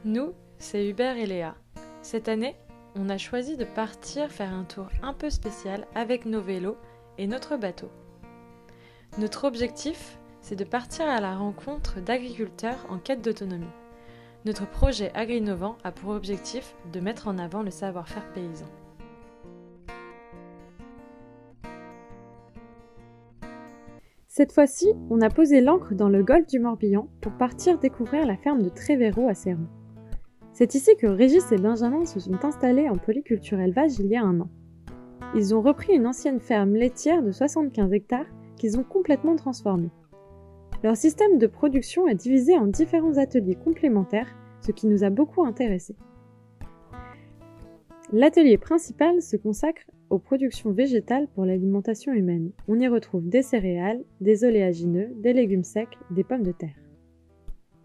Nous, c'est Hubert et Léa. Cette année, on a choisi de partir faire un tour un peu spécial avec nos vélos et notre bateau. Notre objectif, c'est de partir à la rencontre d'agriculteurs en quête d'autonomie. Notre projet AgriNovant a pour objectif de mettre en avant le savoir-faire paysan. Cette fois-ci, on a posé l'ancre dans le golfe du Morbihan pour partir découvrir la ferme de Trévéraud à Céron. C'est ici que Régis et Benjamin se sont installés en polyculture élevage il y a 1 an. Ils ont repris une ancienne ferme laitière de 75 hectares qu'ils ont complètement transformée. Leur système de production est divisé en différents ateliers complémentaires, ce qui nous a beaucoup intéressés. L'atelier principal se consacre aux productions végétales pour l'alimentation humaine. On y retrouve des céréales, des oléagineux, des légumes secs, des pommes de terre.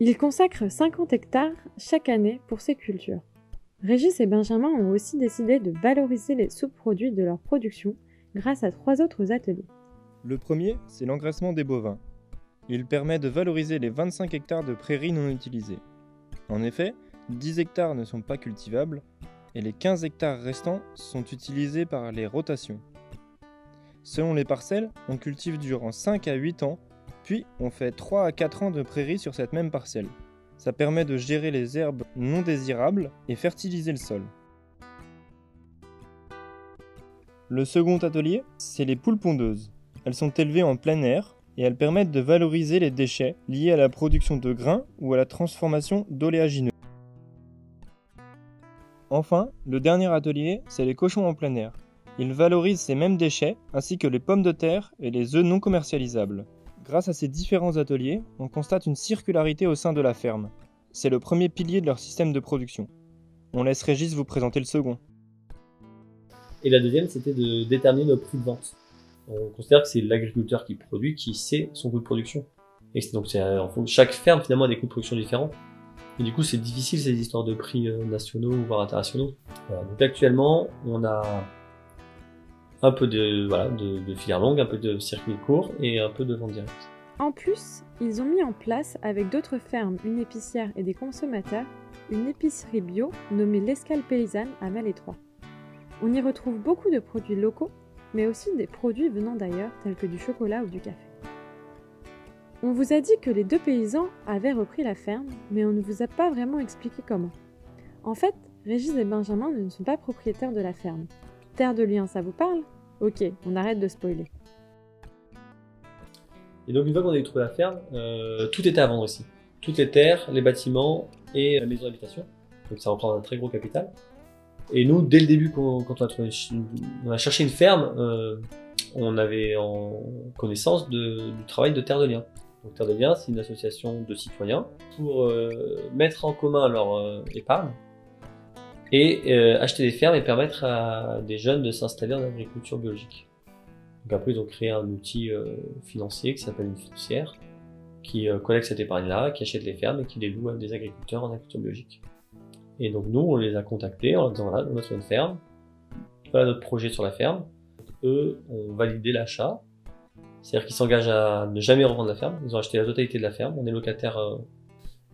Ils consacrent 50 hectares chaque année pour ces cultures. Régis et Benjamin ont aussi décidé de valoriser les sous-produits de leur production grâce à 3 autres ateliers. Le premier, c'est l'engraissement des bovins. Il permet de valoriser les 25 hectares de prairies non utilisées. En effet, 10 hectares ne sont pas cultivables et les 15 hectares restants sont utilisés par les rotations. Selon les parcelles, on cultive durant 5 à 8 ans, puis on fait 3 à 4 ans de prairies sur cette même parcelle. Ça permet de gérer les herbes non désirables et fertiliser le sol. Le second atelier, c'est les poules pondeuses. Elles sont élevées en plein air et elles permettent de valoriser les déchets liés à la production de grains ou à la transformation d'oléagineux. Enfin, le dernier atelier, c'est les cochons en plein air. Ils valorisent ces mêmes déchets ainsi que les pommes de terre et les œufs non commercialisables. Grâce à ces différents ateliers, on constate une circularité au sein de la ferme. C'est le premier pilier de leur système de production. On laisse Régis vous présenter le second. Et la deuxième, c'était de déterminer notre prix de vente. On considère que c'est l'agriculteur qui produit, qui sait son coût de production. Et donc chaque ferme finalement a des coûts de production différents. Et du coup, c'est difficile ces histoires de prix nationaux voire internationaux. Voilà. Donc actuellement, on a un peu de filière longue, un peu de circuit court et un peu de vente directe. En plus, ils ont mis en place, avec d'autres fermes, une épicière et des consommateurs, une épicerie bio nommée l'Escale Paysanne à Malétroit. On y retrouve beaucoup de produits locaux, mais aussi des produits venant d'ailleurs, tels que du chocolat ou du café. On vous a dit que les 2 paysans avaient repris la ferme, mais on ne vous a pas vraiment expliqué comment. En fait, Régis et Benjamin ne sont pas propriétaires de la ferme. Terre de Liens, ça vous parle? Ok, on arrête de spoiler. Et donc une fois qu'on a trouvé la ferme, tout était à vendre ici. Toutes les terres, les bâtiments et la maison d'habitation. Donc ça reprend un très gros capital. Et nous, dès le début, quand on a cherché une ferme, on avait en connaissance du travail de Terre de Liens. Donc Terre de Liens, c'est une association de citoyens pour mettre en commun leur épargne et acheter des fermes et permettre à des jeunes de s'installer en agriculture biologique. Donc après, ils ont créé un outil financier qui s'appelle une fiduciaire, qui collecte cette épargne-là, qui achète les fermes et qui les loue à des agriculteurs en agriculture biologique. Et donc nous, on les a contactés en leur disant voilà, on a sur une ferme, voilà notre projet sur la ferme. Donc, eux ont validé l'achat, c'est-à-dire qu'ils s'engagent à ne jamais revendre la ferme. Ils ont acheté la totalité de la ferme, on est locataire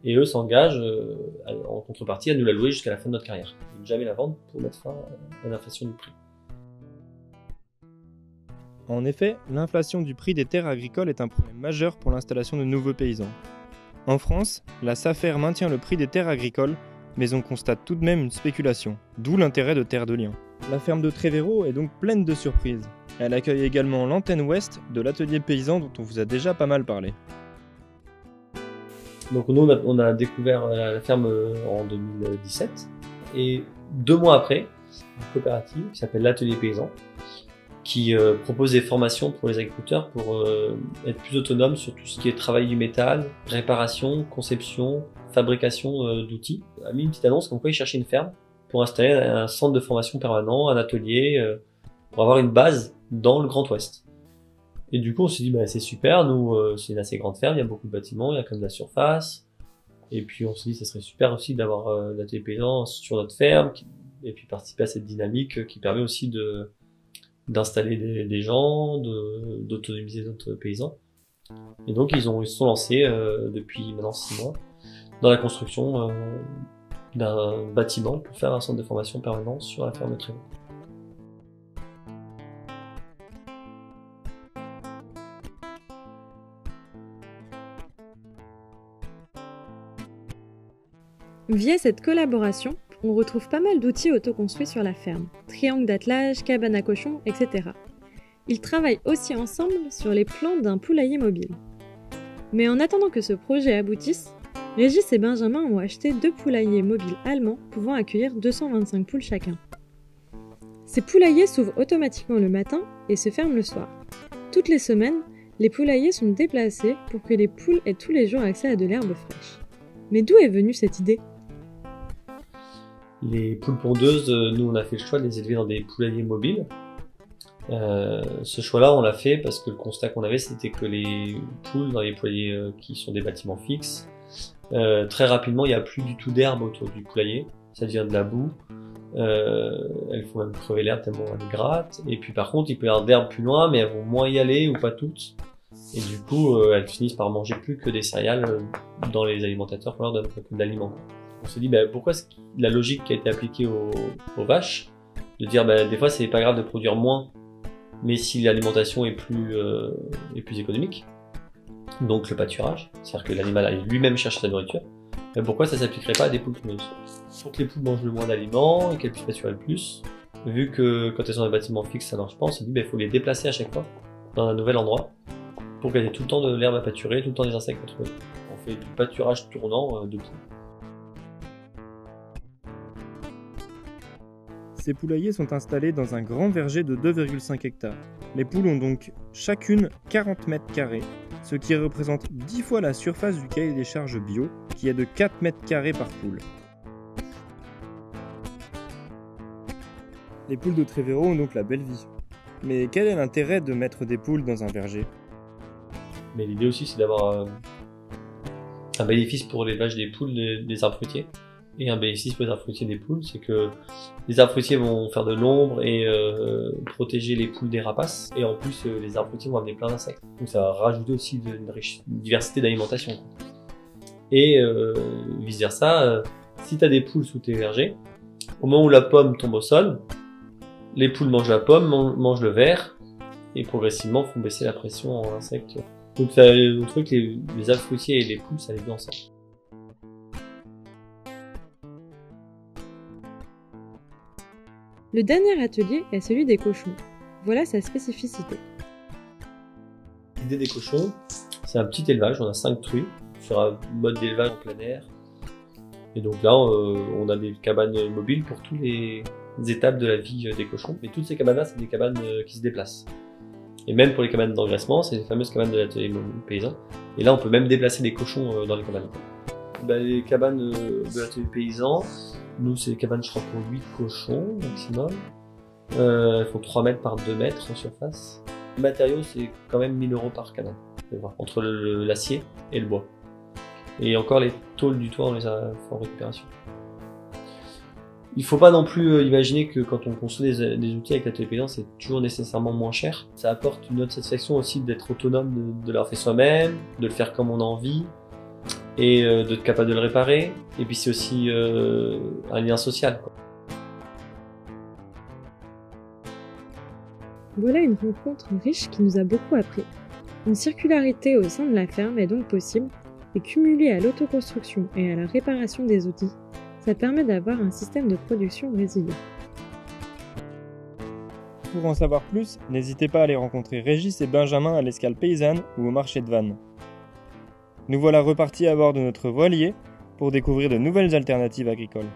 et eux s'engagent en contrepartie à nous la louer jusqu'à la fin de notre carrière. Et ne jamais la vendre pour mettre fin à l'inflation du prix. En effet, l'inflation du prix des terres agricoles est un problème majeur pour l'installation de nouveaux paysans. En France, la SAFER maintient le prix des terres agricoles, mais on constate tout de même une spéculation, d'où l'intérêt de Terre de Liens. La ferme de Trévéraud est donc pleine de surprises. Elle accueille également l'antenne ouest de l'atelier paysan dont on vous a déjà pas mal parlé. Donc nous, on a découvert la ferme en 2017, et 2 mois après, une coopérative qui s'appelle l'Atelier Paysan, qui propose des formations pour les agriculteurs pour être plus autonomes sur tout ce qui est travail du métal, réparation, conception, fabrication d'outils. On a mis une petite annonce comme quoi ils cherchaient une ferme pour installer un centre de formation permanent, un atelier, pour avoir une base dans le Grand Ouest. Et du coup on s'est dit bah c'est super, nous c'est une assez grande ferme, il y a beaucoup de bâtiments, il y a quand même de la surface. Et puis on s'est dit ça serait super aussi d'avoir l'atelier paysan sur notre ferme, et puis participer à cette dynamique qui permet aussi d'installer des gens, d'autonomiser notre paysans. Et donc ils se sont lancés depuis maintenant 6 mois dans la construction d'un bâtiment pour faire un centre de formation permanent sur la ferme de Trévaux. Via cette collaboration, on retrouve pas mal d'outils autoconstruits sur la ferme, triangles d'attelage, cabanes à cochons, etc. Ils travaillent aussi ensemble sur les plans d'un poulailler mobile. Mais en attendant que ce projet aboutisse, Régis et Benjamin ont acheté 2 poulaillers mobiles allemands pouvant accueillir 225 poules chacun. Ces poulaillers s'ouvrent automatiquement le matin et se ferment le soir. Toutes les semaines, les poulaillers sont déplacés pour que les poules aient tous les jours accès à de l'herbe fraîche. Mais d'où est venue cette idée ? Les poules pondeuses, nous on a fait le choix de les élever dans des poulaillers mobiles. Ce choix-là, on l'a fait parce que le constat qu'on avait, c'était que les poules dans les poulaillers qui sont des bâtiments fixes, très rapidement, il n'y a plus du tout d'herbe autour du poulailler. Ça devient de la boue. Elles font même crever l'herbe tellement elles grattent. Et puis par contre, il peut y avoir d'herbe plus loin, mais elles vont moins y aller ou pas toutes. Et du coup, elles finissent par manger plus que des céréales dans les alimentateurs qu'on leur donne, que de l'aliment. On s'est dit, pourquoi la logique qui a été appliquée aux vaches, de dire, des fois, c'est pas grave de produire moins, mais si l'alimentation est plus économique, donc le pâturage, c'est-à-dire que l'animal aille lui-même chercher sa nourriture, pourquoi ça s'appliquerait pas à des poules pondeuses ? Pour que les poules mangent le moins d'aliments et qu'elles puissent pâturer le plus, vu que quand elles sont dans un bâtiment fixe, ça marche pas, on s'est dit, il faut les déplacer à chaque fois dans un nouvel endroit, pour qu'elles aient tout le temps de l'herbe à pâturer, tout le temps des insectes à trouver. On fait du pâturage tournant de poules. Ces poulaillers sont installés dans un grand verger de 2,5 hectares. Les poules ont donc chacune 40 mètres carrés, ce qui représente 10 fois la surface du cahier des charges bio, qui est de 4 mètres carrés par poule. Les poules de Trévaux ont donc la belle vie. Mais quel est l'intérêt de mettre des poules dans un verger ? Mais l'idée aussi, c'est d'avoir un bénéfice pour l'élevage des poules des arbres fruitiers. Et un bénéfice pour les arbres fruitiers des poules, c'est que les arbres fruitiers vont faire de l'ombre et protéger les poules des rapaces. Et en plus, les arbres fruitiers vont amener plein d'insectes. Donc ça va rajouter aussi une diversité d'alimentation. Et vice versa, si tu as des poules sous tes vergers, au moment où la pomme tombe au sol, les poules mangent la pomme, mangent le verre, et progressivement font baisser la pression en insectes. Donc on trouve que les arbres fruitiers et les poules, ça les vit ensemble. Le dernier atelier est celui des cochons. Voilà sa spécificité. L'idée des cochons, c'est un petit élevage, on a 5 truies, sur un mode d'élevage en plein air. Et donc là, on a des cabanes mobiles pour toutes les étapes de la vie des cochons. Mais toutes ces cabanes-là, c'est des cabanes qui se déplacent. Et même pour les cabanes d'engraissement, c'est les fameuses cabanes de l'atelier paysan. Et là, on peut même déplacer les cochons dans les cabanes. Les cabanes de l'atelier paysan, nous, c'est des cabanes, je crois, pour 8 cochons maximum. Elles font 3 mètres par 2 mètres en surface. Le matériau, c'est quand même 1 000 € par cabane, entre l'acier et le bois. Et encore, les tôles du toit, on les a fait en récupération. Il faut pas non plus imaginer que quand on construit des outils avec l'atelier paysan, c'est toujours nécessairement moins cher. Ça apporte une autre satisfaction aussi d'être autonome, de l'avoir fait soi-même, de le faire comme on a envie, et d'être capable de le réparer. Et puis c'est aussi un lien social, quoi. Voilà une rencontre riche qui nous a beaucoup appris. Une circularité au sein de la ferme est donc possible, et cumulée à l'autoconstruction et à la réparation des outils, ça permet d'avoir un système de production résilient. Pour en savoir plus, n'hésitez pas à aller rencontrer Régis et Benjamin à l'escale paysanne ou au marché de Vannes. Nous voilà repartis à bord de notre voilier pour découvrir de nouvelles alternatives agricoles.